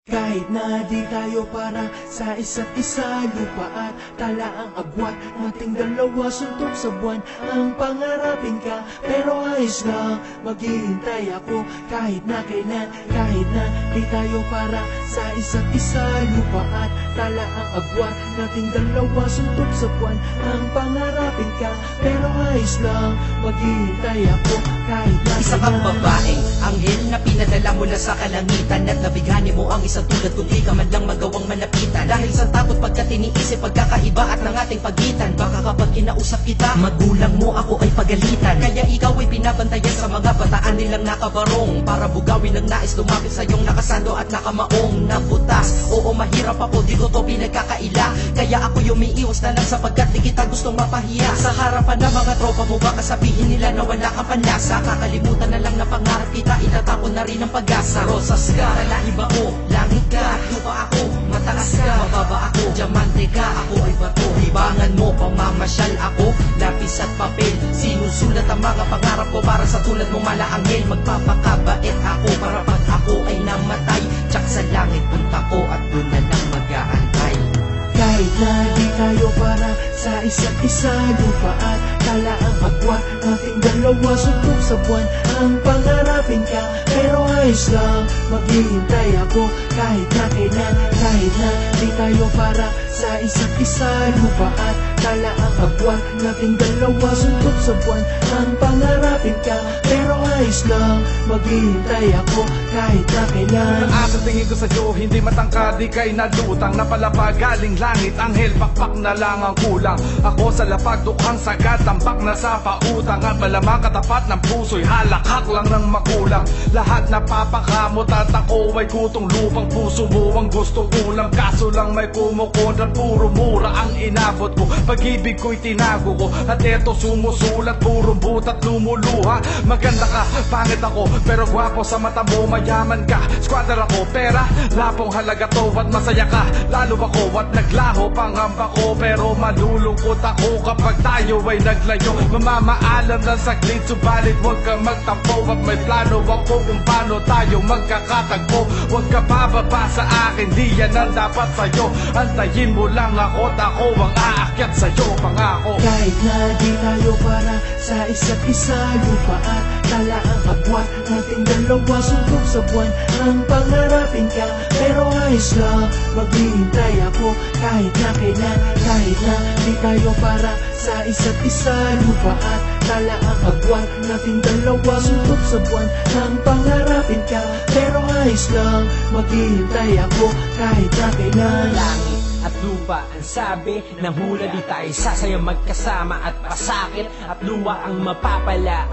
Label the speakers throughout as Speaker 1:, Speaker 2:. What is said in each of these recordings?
Speaker 1: Kahit na di tayo para sa isa't isa, lupa at tala ang agwat nating dalawa, suntok sa buwan ang pangarapin ka. Pero ayos lang, maghihintay ako kahit na kailan. Kahit na di tayo para sa isa't isa, lupa at tala ang agwat nating dalawa, suntok sa buwan ang pangarapin ka. Pero ayos lang, maghihintay ako kahit na
Speaker 2: Isa kang babaeng anghel na pinadala mula sa kalangitan, at nabigani mo ang isang tulad kung di ka man lang magawang malapitan. Dahil sa takot pagkat iniisip pagkakaiba at ng ating pagitan, baka kapag kinausap kita, magulang mo ako ay pagalitan. Kaya ikaw ay pinabantayan sa mga bataan nilang nakabarong, para bugawin ang nais lumapit sa iyong nakasando at nakamaong nabutas. Oo, mahirap ako, di ko to pinagkakaila, kaya ako umiiwas na lang sapagkat di kita gustong mapahiya. Sa harapan ng mga tropa mo baka sabihin nila na wala kang panlasa, kakalimutan na lang na pangarap kita, itatapon na rin ang pag-asa. Rosas ka, talahib ako, langit ka, lupa ako, mataas ka, mababa ako, diamante ka, ako ay bato. Libangan mo, pamamasyal ako, lapis at papel, sinusulat ang mga pangarap ko para sa tulad mong malaanghel. Magpapakabait ako para pag ako ay namatay, tsak sa langit punta ko at doon na lang mag-aantay.
Speaker 1: Kahit na di tayo para sa isa't isa, lupa at tala ang agwat nating dalawa, suntok sa buwan ang pangarapin ka. Pero ayos lang, maghihintay ako kahit na kailan. Kahit na di tayo para sa isa't isa, lupa at tala ang agwat nating dalawa, suntok sa buwan ang pangarapin ka. Pero ayos lang, maghihintay ako kahit na kailan.
Speaker 3: Ang asa tingin ko sa'yo, hindi matangkad, di kay nalutang. Napalapag galing langit, anghel, pakpak na lang ang kulang. Ako sa lapag, dukhang sagad, tambak na sa pautang. At malamang katapat ng puso'y halakhak lang ng makulang. Lahat napapakamot at ako ay kutong lupang. Puso mo ang gusto ulam, kaso lang may kumukontra. Puro mura ang inabot ko, pag-ibig ko'y tinago ko, at eto sumusulat, puro butat lumuluha. Maganda ka, pangit ako, pero gwapo sa mata mo. Mayaman ka, squatter ako, pera lapong halaga to. At masaya ka, lalo ako, at naglaho pangamba ko. Pero malulungkot ako kapag tayo ay naglayo. Mamamaalam ng saglit, subalit huwag kang magtampo. At may plano ako kung paano tayo magkakatagpo. Huwag ka bababa sa akin, di yan ang dapat sa'yo. Antayin mo lang ako at ako ang aakyat sa'yo, pangako.
Speaker 1: Kahit na di tayo para sa isa't isa, lupa at tala ang agwat nating dalawa, suntok sa buwan ang pangarapin ka. Pero ayos lang, maghihintay ako kahit na kailan. Kahit na di tayo para sa isa't isa, lupa at tala ang agwat nating dalawa, suntok sa buwan ang pangarapin ka. Pero ayos lang, maghihintay ako kahit na kailan.
Speaker 4: Langit at lupa ang sabi ng hula, di tayo sasaya magkasama at pasakit at luwa ang mapapala.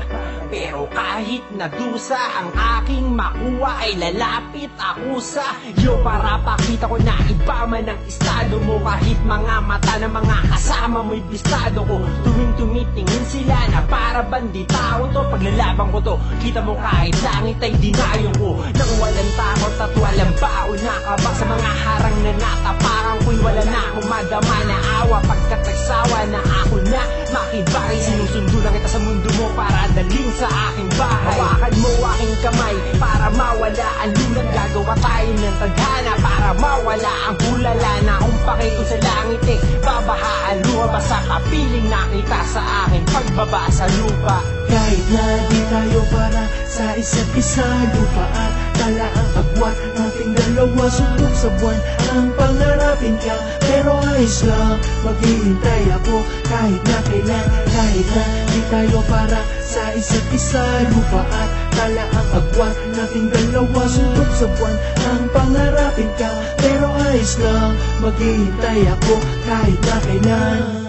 Speaker 4: Pero kahit nadusa ang aking makuha, ay lalapit ako sa iyo para pakita ko na iba man ang estado mo. Kahit mga mata ng mga kasama mo'y bistado ko, tuwing tumitingin sila na para banditao to. Paglalaban ko to, kita mo kahit langit ay dinayo ko, nang walang takot at walang baon. Nakabak sa mga harang na natapakan ko'y wala na akong madama na awa. Pagkat nagsawa na ako na makibari, sinusundo lang kita sa mundo mo para dalhin sa aking bahay. Hawakan mo aking kamay para mawala ang lulag. Gagawa tayo ng tadhana para mawala ang hulala. Na umpake ko sa langit eh, babahaan luha ba sa kapiling nakita sa akin pagbaba sa lupa.
Speaker 1: Kahit na di tayo para sa isa't isa, lupa at tala ang agwat nating dalawa, suntok sa buwan ang pangarapin ka. Pero ayos lang, maghihintay ako kahit na kailan. Kahit na di tayo para sa isa't isa, lupa at tala ang agwat nating dalawa, suntok sa buwan ang pangarapin ka. Pero ayos lang, maghihintay ako kahit na kailan.